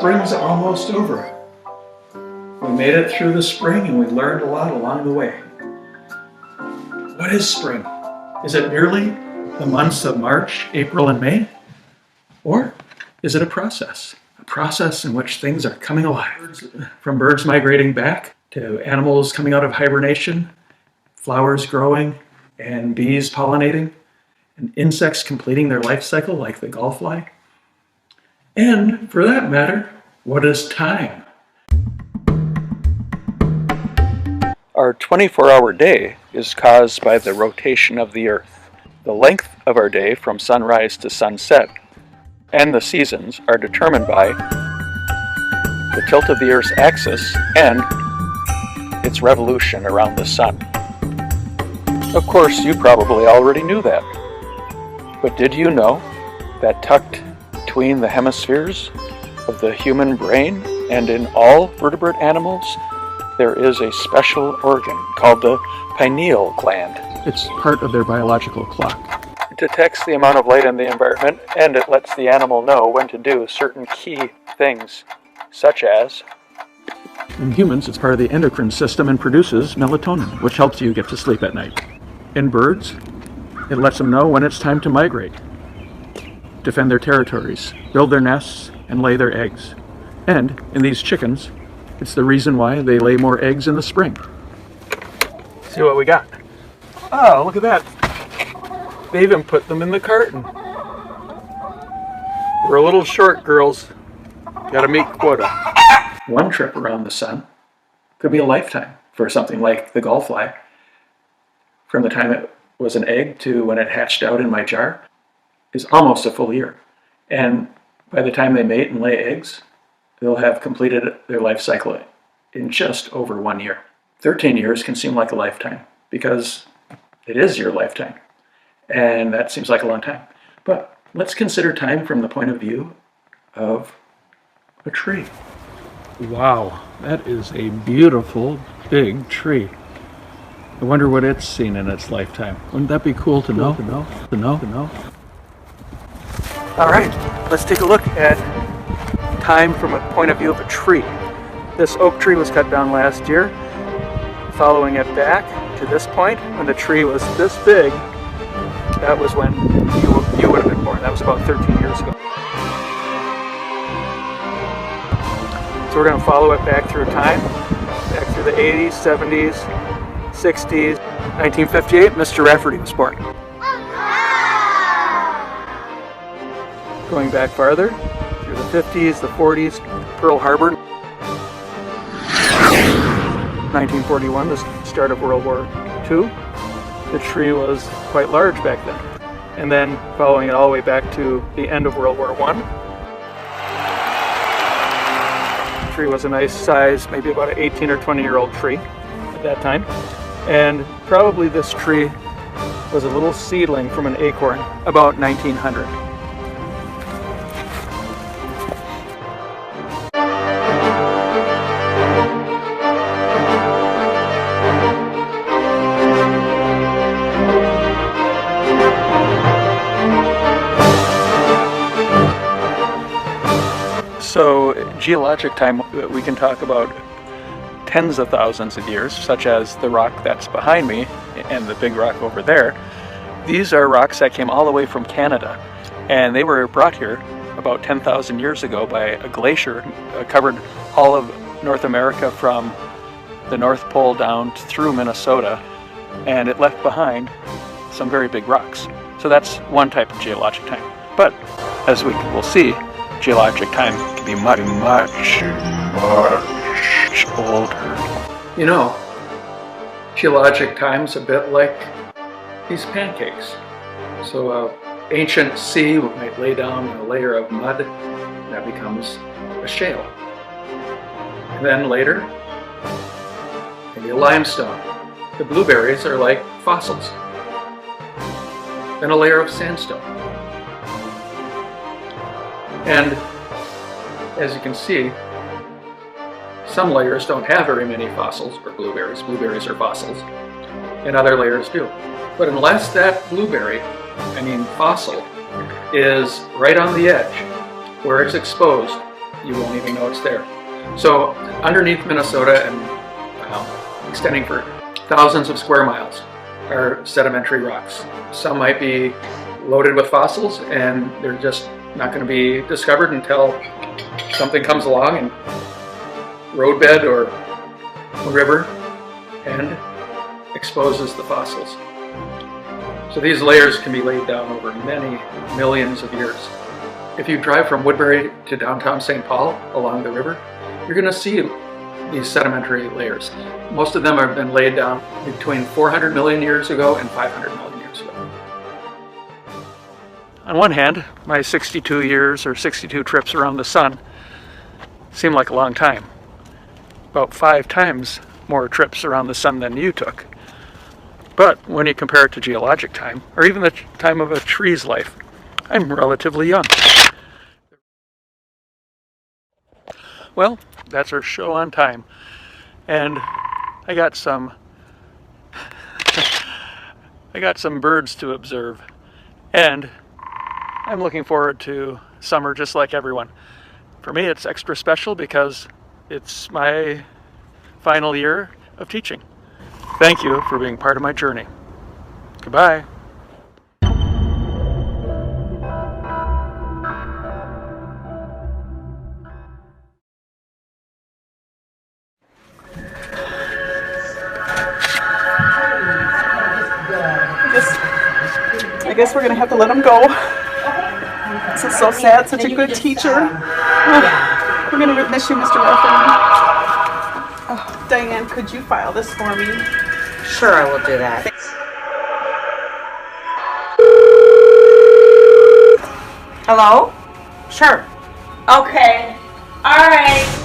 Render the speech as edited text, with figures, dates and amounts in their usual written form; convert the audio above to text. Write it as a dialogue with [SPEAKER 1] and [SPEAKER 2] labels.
[SPEAKER 1] spring's almost over. We made it through the spring and we learned a lot along the way. What is spring? Is it merely the months of March, April, and May? Or is it a process? A process in which things are coming alive. From birds migrating back to animals coming out of hibernation, flowers growing, and bees pollinating, and insects completing their life cycle like the gallfly. And for that matter, what is time?
[SPEAKER 2] Our 24-hour day is caused by the rotation of the Earth. The length of our day from sunrise to sunset and the seasons are determined by the tilt of the Earth's axis and its revolution around the sun. Of course, you probably already knew that. But did you know that tucked between the hemispheres of the human brain and in all vertebrate animals, there is a special organ called the pineal gland?
[SPEAKER 1] It's part of their biological clock.
[SPEAKER 2] It detects the amount of light in the environment, and it lets the animal know when to do certain key things, such as...
[SPEAKER 1] In humans, it's part of the endocrine system and produces melatonin, which helps you get to sleep at night. In birds, it lets them know when it's time to migrate, defend their territories, build their nests, and lay their eggs. And in these chickens, it's the reason why they lay more eggs in the spring.
[SPEAKER 2] See what we got. Oh, look at that. They even put them in the carton. We're a little short, girls. Gotta meet quota.
[SPEAKER 1] One trip around the sun could be a lifetime for something like the gallfly. From the time it was an egg to when it hatched out in my jar is almost a full year. And by the time they mate and lay eggs, they'll have completed their life cycle in just over 1 year. 13 years can seem like a lifetime because it is your lifetime. And that seems like a long time. But let's consider time from the point of view of a tree.
[SPEAKER 3] Wow, that is a beautiful big tree. I wonder what it's seen in its lifetime. Wouldn't that be cool to know? To know?
[SPEAKER 2] All right, let's take a look at time from a point of view of a tree. This oak tree was cut down last year. Following it back to this point, when the tree was this big, that was when you would have been born. That was about 13 years ago. So we're going to follow it back through time, back through the 80s, 70s, 60s. 1958, Mr. Rafferty was born. Going back farther, through the 50s, the 40s, Pearl Harbor. 1941, the start of World War II. The tree was quite large back then. And then following it all the way back to the end of World War I. The tree was a nice size, maybe about an 18 or 20-year-old tree at that time. And probably this tree was a little seedling from an acorn about 1900. So geologic time, we can talk about tens of thousands of years, such as the rock that's behind me and the big rock over there. These are rocks that came all the way from Canada, and they were brought here about 10,000 years ago by a glacier, covered all of North America from the North Pole down through Minnesota, and it left behind some very big rocks. So that's one type of geologic time. But as we will see, geologic time can be much older.
[SPEAKER 1] You know, geologic time's a bit like these pancakes. So an ancient sea might lay down a layer of mud that becomes a shale. And then later, maybe a limestone. The blueberries are like fossils. Then a layer of sandstone. And as you can see, some layers don't have very many fossils or blueberries. Blueberries are fossils. And other layers do. But unless that fossil, is right on the edge, where it's exposed you won't even know it's there. So underneath Minnesota and extending for thousands of square miles are sedimentary rocks. Some might be loaded with fossils and they're just not going to be discovered until something comes along and roadbed or a river and exposes the fossils. So these layers can be laid down over many millions of years. If you drive from Woodbury to downtown St. Paul along the river, you're going to see these sedimentary layers. Most of them have been laid down between 400 million years ago and 500 million years ago.
[SPEAKER 2] On one hand, my 62 years or 62 trips around the sun seem like a long time. About 5 times more trips around the sun than you took. But when you compare it to geologic time, or even the time of a tree's life, I'm relatively young. Well, that's our show on time. And I got some birds to observe. And I'm looking forward to summer just like everyone. For me, it's extra special because it's my final year of teaching. Thank you for being part of my journey. Goodbye.
[SPEAKER 4] I guess we're gonna have to let him go. This is so sad, such a good teacher. Oh, we're gonna miss you, Mr. Rafferty. Oh, Diane, could you file this for me?
[SPEAKER 5] Sure, I will do that. Hello? Sure. Okay. All right.